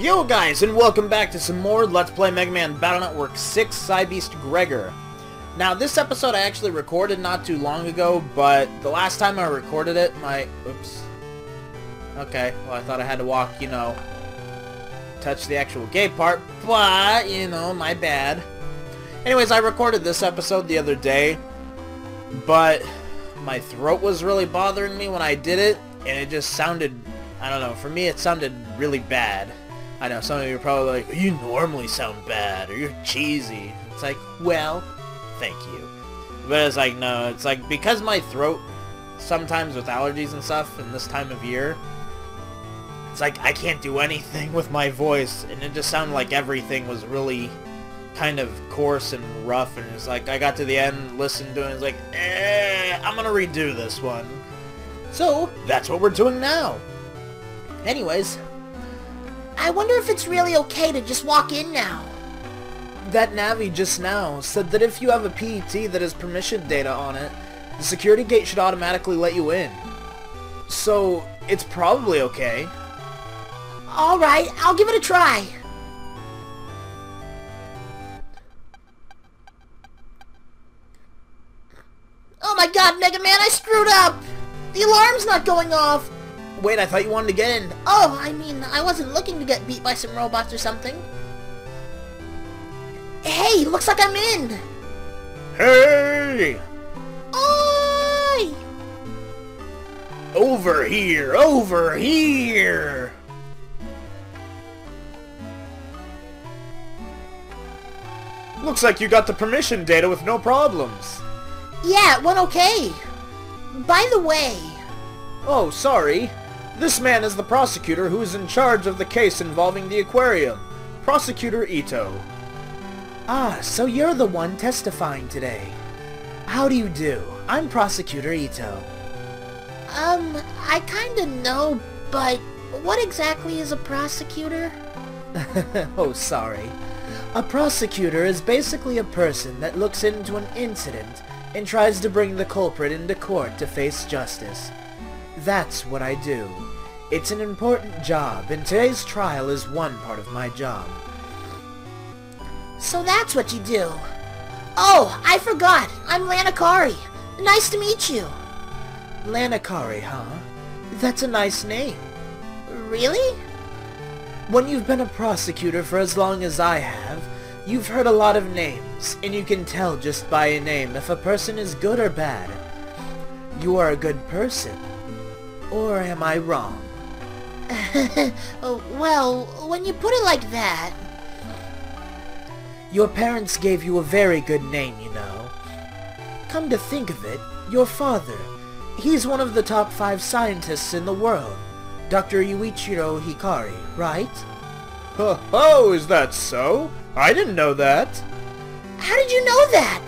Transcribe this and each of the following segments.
Yo guys, and welcome back to some more Let's Play Mega Man Battle Network 6 Psybeast Gregar. Now, this episode I actually recorded not too long ago, but the last time I recorded it, oops. Okay, well I thought I had to walk, touch the actual gate part, but, my bad. Anyways, I recorded this episode the other day, but my throat was really bothering me when I did it, and it just sounded, I don't know, for me it sounded really bad. I know, some of you are probably like, you normally sound bad, or you're cheesy. It's like, well, thank you. But it's like, no, it's like, because my throat, sometimes with allergies and stuff, in this time of year, it's like, I can't do anything with my voice, and it just sounded like everything was really kind of coarse and rough, and it's like, I got to the end, listened to it, and it's like, I'm gonna redo this one. So, that's what we're doing now. Anyways, I wonder if it's really okay to just walk in now. that Navi just now said that if you have a PET that has permission data on it, the security gate should automatically let you in. So, it's probably okay. Alright, I'll give it a try. Oh my god, Mega Man, I screwed up! The alarm's not going off! Wait, I thought you wanted to get in. Oh, I mean, I wasn't looking to get beat by some robots or something. Hey, looks like I'm in! Hey! Oi! Over here! Over here! Looks like you got the permission data with no problems. Yeah, it went okay. By the way... Oh, sorry. This man is the prosecutor who is in charge of the case involving the aquarium. Prosecutor Ito. Ah, so you're the one testifying today. How do you do? I'm Prosecutor Ito. I kinda know, but what exactly is a prosecutor? Oh, sorry. A prosecutor is basically a person that looks into an incident and tries to bring the culprit into court to face justice. That's what I do. It's an important job, and today's trial is one part of my job. So that's what you do. Oh, I forgot. I'm Lanakari. Nice to meet you. Lanakari, huh? That's a nice name. Really? When you've been a prosecutor for as long as I have, you've heard a lot of names, and you can tell just by a name if a person is good or bad. You are a good person. Or am I wrong? Well, when you put it like that... Your parents gave you a very good name, you know. Come to think of it, your father, he's one of the top 5 scientists in the world. Dr. Yuichiro Hikari, right? Oh, is that so? I didn't know that. How did you know that?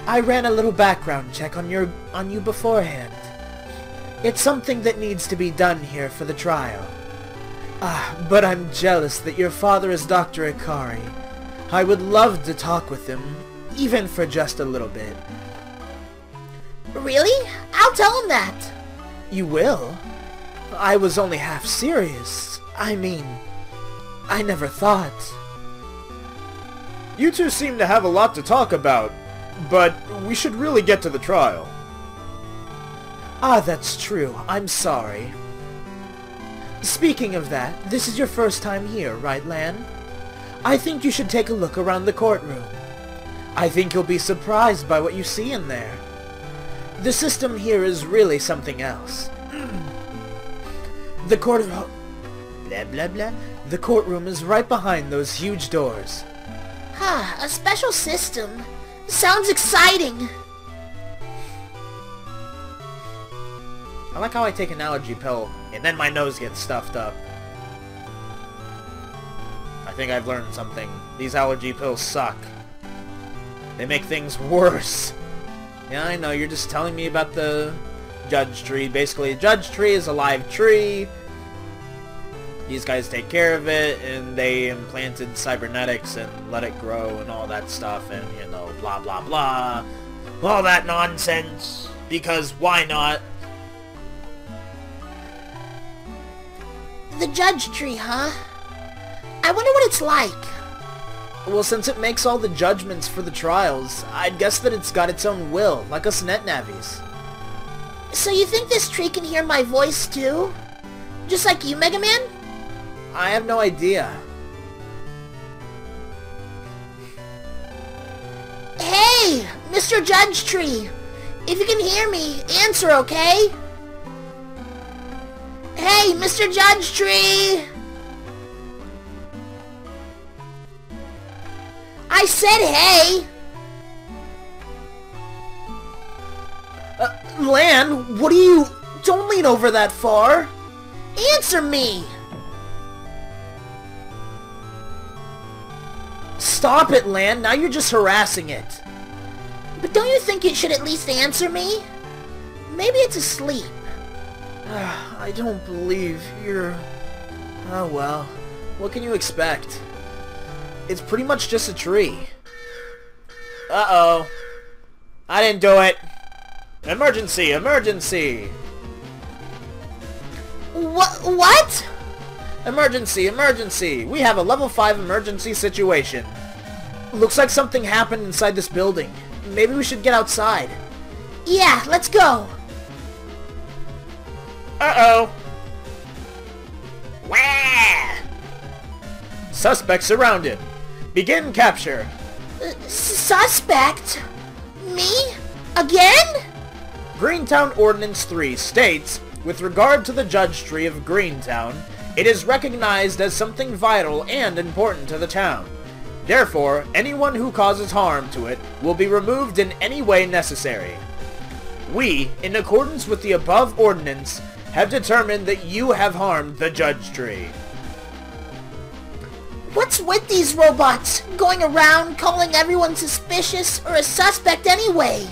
I ran a little background check on you beforehand. It's something that needs to be done here for the trial. But I'm jealous that your father is Dr. Hikari. I would love to talk with him, even for just a little bit. Really? I'll tell him that. You will? I was only half serious. I mean, I never thought. You two seem to have a lot to talk about, but we should really get to the trial. Ah, that's true. I'm sorry. Speaking of that, this is your first time here, right, Lan? I think you should take a look around the courtroom. I think you'll be surprised by what you see in there. The system here is really something else. The The courtroom is right behind those huge doors. Huh, a special system. Sounds exciting. I like how I take an allergy pill, and then my nose gets stuffed up. I think I've learned something. These allergy pills suck. They make things worse. Yeah, I know, you're just telling me about the judge tree. Basically, a judge tree is a live tree. These guys take care of it, and they implanted cybernetics and let it grow and all that stuff, and, blah blah blah. All that nonsense. Because why not? The judge tree, huh? wonder what it's like. Well, since it makes all the judgments for the trials, I'd guess that it's got its own will, like us net navies. So you think this tree can hear my voice too? Just like you, Mega Man? I have no idea. Hey, Mr. Judge Tree! If you can hear me, answer, okay? Hey, Mr. Judge Tree! I said hey! Lan, what are you... Don't lean over that far! Answer me! Stop it, Lan, now you're just harassing it. But don't you think it should at least answer me? Maybe it's asleep. I don't believe you're... Oh well, what can you expect? It's pretty much just a tree. Uh-oh. I didn't do it. Emergency! Emergency! What? Emergency! Emergency! We have a level 5 emergency situation. Looks like something happened inside this building. Maybe we should get outside. Yeah, let's go. Uh-oh. Wah! Suspect surrounded. Begin capture. Suspect? Me? Again? Greentown Ordinance 3 states, with regard to the judge tree of Greentown, it is recognized as something vital and important to the town. Therefore, anyone who causes harm to it will be removed in any way necessary. We, in accordance with the above ordinance, have determined that you have harmed the judge tree. What's with these robots? Going around calling everyone suspicious or a suspect anyway?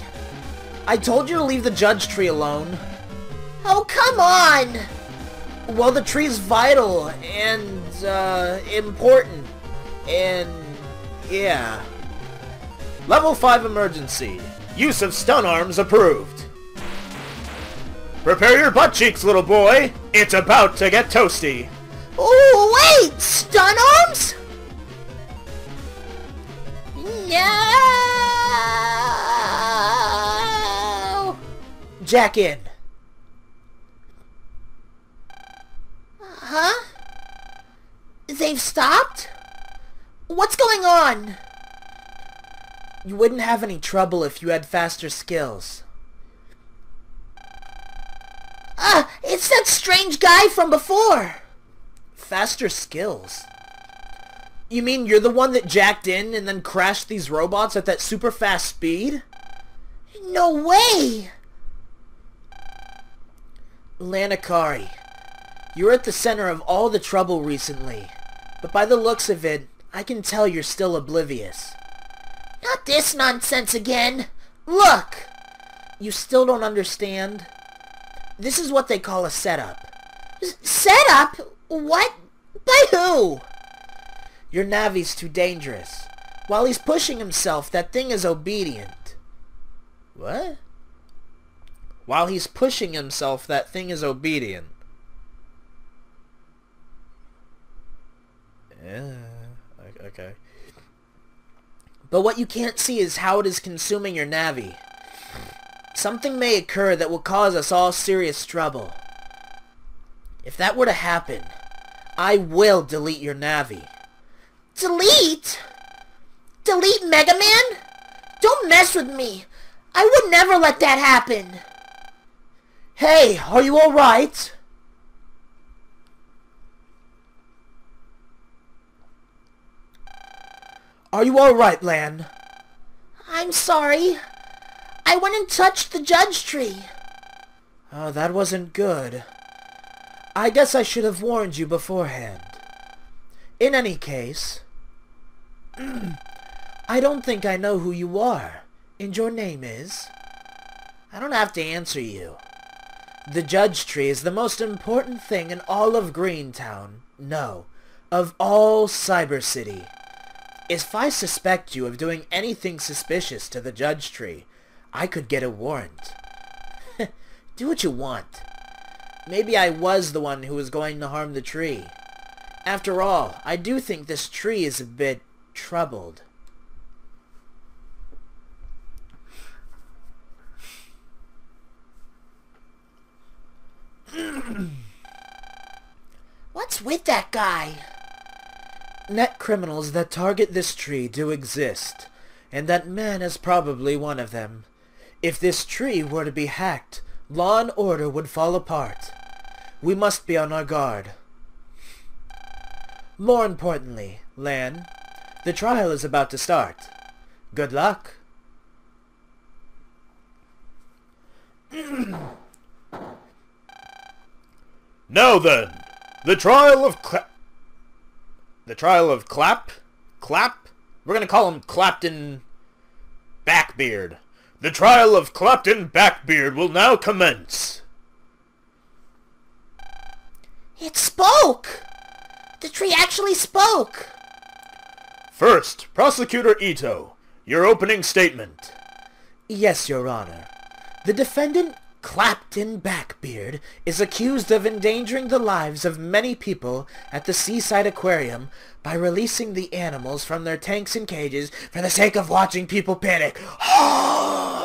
I told you to leave the judge tree alone. Oh, come on! Well, the tree's vital and, important. And, yeah. Level 5 emergency. Use of stun arms approved. Prepare your butt cheeks, little boy. It's about to get toasty. Oh, wait! Stun arms? No! Jack in. Huh? They've stopped? What's going on? You wouldn't have any trouble if you had faster skills. It's that strange guy from before. Faster skills? You mean you're the one that jacked in and then crashed these robots at that super fast speed? No way! Lanakari, you're at the center of all the trouble recently, but by the looks of it, I can tell you're still oblivious. Not this nonsense again. Look! You still don't understand? This is what they call a setup. Setup? What? By who? Your Navi's too dangerous. While he's pushing himself, that thing is obedient. What? While he's pushing himself, that thing is obedient. Yeah, okay. But what you can't see is how it is consuming your Navi. Something may occur that will cause us all serious trouble. If that were to happen, I will delete your Navi. Delete? Delete Mega Man? Don't mess with me. I would never let that happen. Hey, are you alright? Are you alright, Lan? I'm sorry. I went and touched the judge tree. Oh, that wasn't good. I guess I should have warned you beforehand. In any case, I don't think I know who you are, and your name is... I don't have to answer you. The judge tree is the most important thing in all of Greentown. No, of all Cyber City. If I suspect you of doing anything suspicious to the judge tree, I could get a warrant. Do what you want. Maybe I was the one who was going to harm the tree. After all, I do think this tree is a bit troubled. What's with that guy? Net criminals that target this tree do exist, and that man is probably one of them. If this tree were to be hacked, law and order would fall apart. We must be on our guard. More importantly, Lan, the trial is about to start. Good luck. Now then, the trial of Clap? We're gonna call him Clapton Backbeard. The trial of Clapton Backbeard will now commence. It spoke! The tree actually spoke! First, Prosecutor Ito, your opening statement. Yes, Your Honor. The defendant, Clapton Backbeard, is accused of endangering the lives of many people at the Seaside Aquarium by releasing the animals from their tanks and cages for the sake of watching people panic.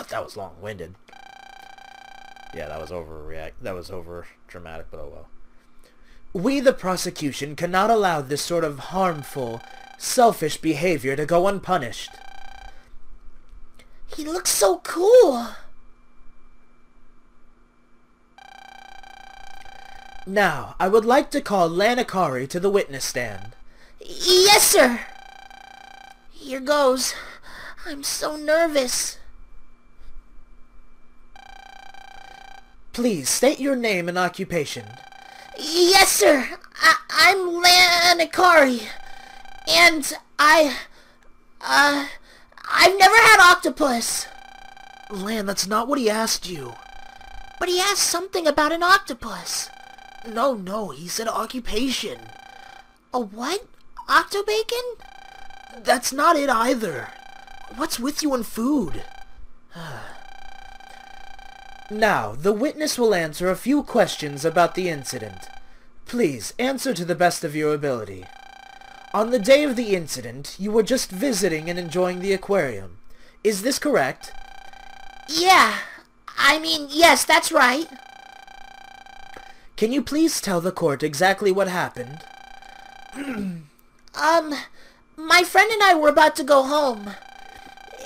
That was long-winded. Yeah, that was over dramatic, but oh well. We, the prosecution, cannot allow this sort of harmful, selfish behavior to go unpunished. He looks so cool! Now, I would like to call Lanakari to the witness stand. Yes, sir! Here goes. I'm so nervous. Please, state your name and occupation. Yes, sir! I'm Lanakari. And I've never had octopus. Lan, that's not what he asked you. But he asked something about an octopus. No, he said occupation. A what? Octobacon? That's not it either. What's with you and food? Now, the witness will answer a few questions about the incident. Please, answer to the best of your ability. On the day of the incident, you were just visiting and enjoying the aquarium. Is this correct? Yeah. Yes, that's right. Can you please tell the court exactly what happened? My friend and I were about to go home.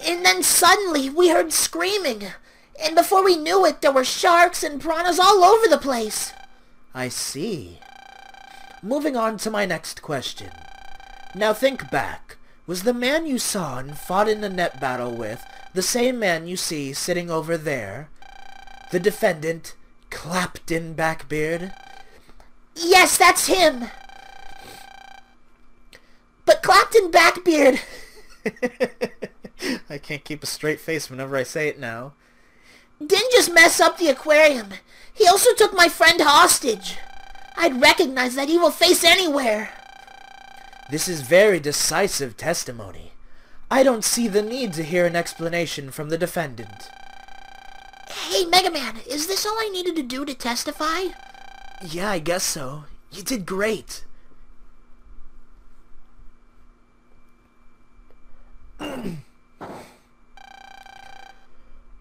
And then suddenly we heard screaming. And before we knew it, there were sharks and piranhas all over the place. I see. Moving on to my next question. Now think back. Was the man you saw and fought in a net battle with the same man you see sitting over there? The defendant, Clapton Backbeard? Yes, that's him. But Clapton Backbeard... I can't keep a straight face whenever I say it now. Didn't just mess up the aquarium. He also took my friend hostage. I'd recognize that evil face anywhere. This is very decisive testimony. I don't see the need to hear an explanation from the defendant. Hey, Mega Man, is this all I needed to do to testify? Yeah, I guess so. You did great.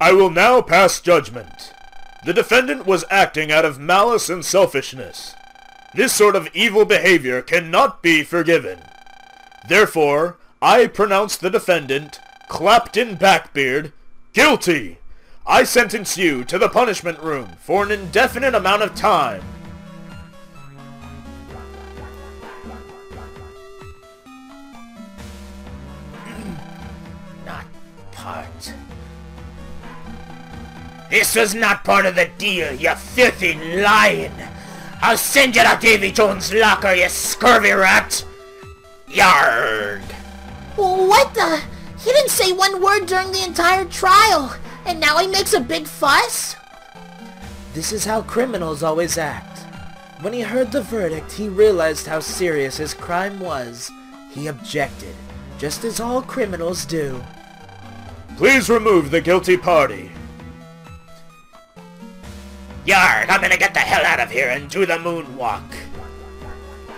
I will now pass judgment. The defendant was acting out of malice and selfishness. This sort of evil behavior cannot be forgiven. Therefore, I pronounce the defendant, Clapton Backbeard, guilty. I sentence you to the punishment room for an indefinite amount of time. Not part. This was not part of the deal, you filthy lion! I'll send you to Davy Jones' locker, you scurvy rat! Yarg! What the? He didn't say one word during the entire trial, and now he makes a big fuss? This is how criminals always act. When he heard the verdict, he realized how serious his crime was. He objected, just as all criminals do. Please remove the guilty party. Yarg, I'm gonna get the hell out of here and do the moonwalk.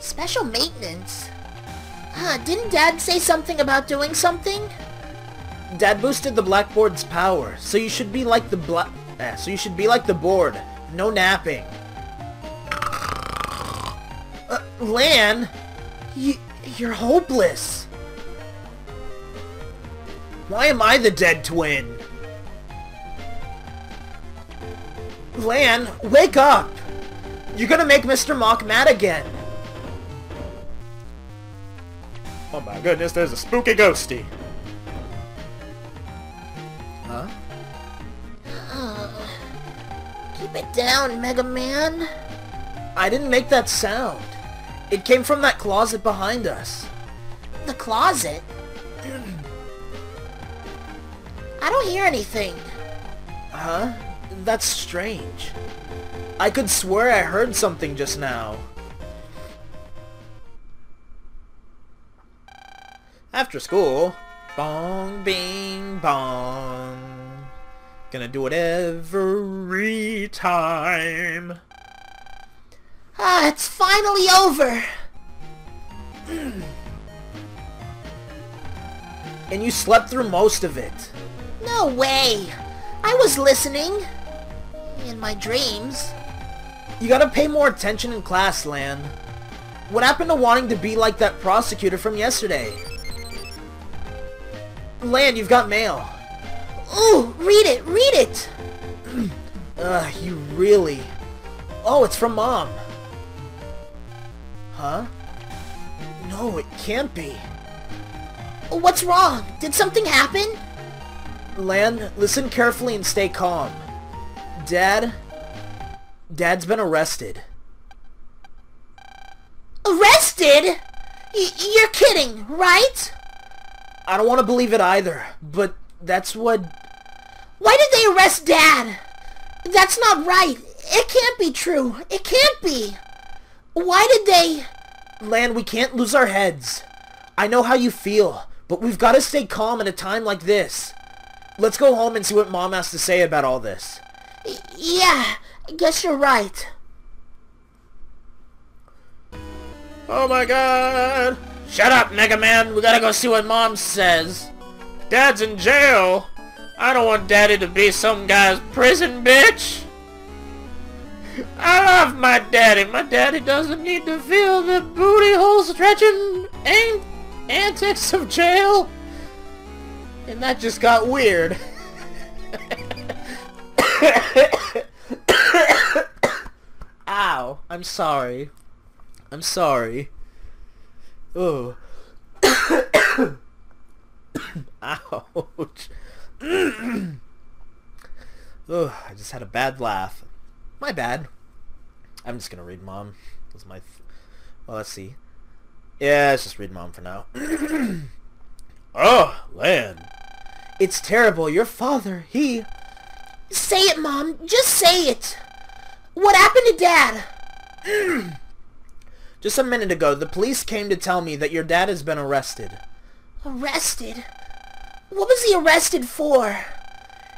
Special maintenance? Didn't Dad say something about doing something? Dad boosted the blackboard's power, so you should be like the board. No napping. Lan, you're hopeless. Why am I the dead twin? Lan, wake up! You're gonna make Mr. Mock mad again. Oh my goodness, there's a spooky ghosty. Huh? Keep it down, Mega Man. I didn't make that sound. It came from that closet behind us. The closet? I don't hear anything. Huh? That's strange. I could swear I heard something just now. After school, bong, bing, bong. Gonna do it every time. It's finally over. And you slept through most of it. No way. I was listening. In my dreams. You gotta pay more attention in class, Lan. What happened to wanting to be like that prosecutor from yesterday? Lan, you've got mail. Ooh, read it, read it. You really... Oh, it's from Mom. Huh? No, it can't be. What's wrong? Did something happen? Lan, listen carefully and stay calm. Dad's been arrested. Arrested? You're kidding, right? I don't want to believe it either, but that's what... Why did they arrest Dad? That's not right. It can't be true. It can't be. Why did they... Lan, we can't lose our heads. I know how you feel, but we've got to stay calm in a time like this. Let's go home and see what Mom has to say about all this. Yeah, I guess you're right. Oh my god! Shut up, Mega Man! We gotta go see what Mom says. Dad's in jail! I don't want Daddy to be some guy's prison bitch! I love my daddy! My daddy doesn't need to feel the booty hole stretching antics of jail! And that just got weird. Ow. I'm sorry. I'm sorry. Oh. Ouch. Oh, I just had a bad laugh. My bad. I'm just gonna read Mom. That's my... well, let's see. Yeah, let's just read Mom for now. Oh, Lan. It's terrible. Your father, he... Say it, Mom. Just say it. What happened to Dad? Just a minute ago, the police came to tell me that your dad has been arrested. Arrested? What was he arrested for?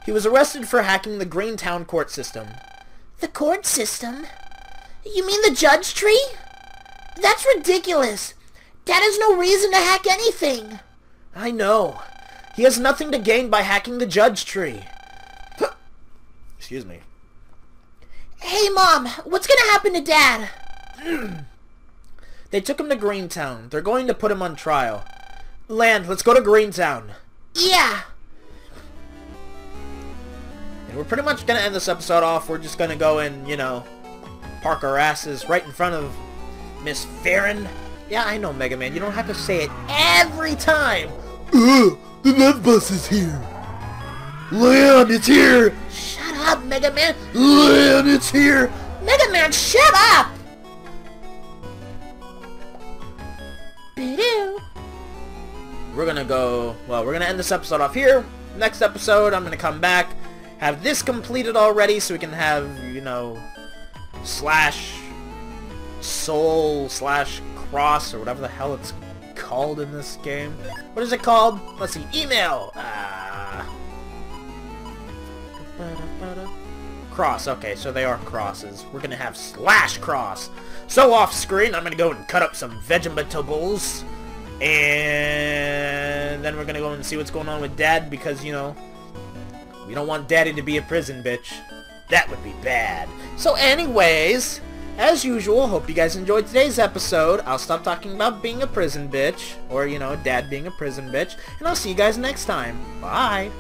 He was arrested for hacking the Greentown court system. The court system? You mean the judge tree? That's ridiculous. Dad has no reason to hack anything. I know. He has nothing to gain by hacking the judge tree. Excuse me. Hey, Mom, what's gonna happen to Dad? They took him to Greentown. They're going to put him on trial. Lan, let's go to Greentown. Yeah. And we're pretty much going to end this episode off. We're just going to go and, you know, park our asses right in front of Miss Farron. Yeah, I know, Mega Man. You don't have to say it every time. The love bus is here. Lan, it's here. Shut up, Mega Man. Lan, it's here. Mega Man, shut up. Ba-doo. We're going to go... well, we're going to end this episode off here. Next episode, I'm going to come back, have this completed already so we can have, you know, slash soul slash cross or whatever the hell it's called in this game. What is it called? Let's see. Email. cross. Okay, so they are crosses. We're gonna have slash cross. So off screen, I'm gonna go and cut up some vegetables. And then we're gonna go and see what's going on with Dad because, you know, we don't want Daddy to be a prison bitch. That would be bad. So anyways, as usual, hope you guys enjoyed today's episode. I'll stop talking about being a prison bitch, or, you know, Dad being a prison bitch, and I'll see you guys next time. Bye!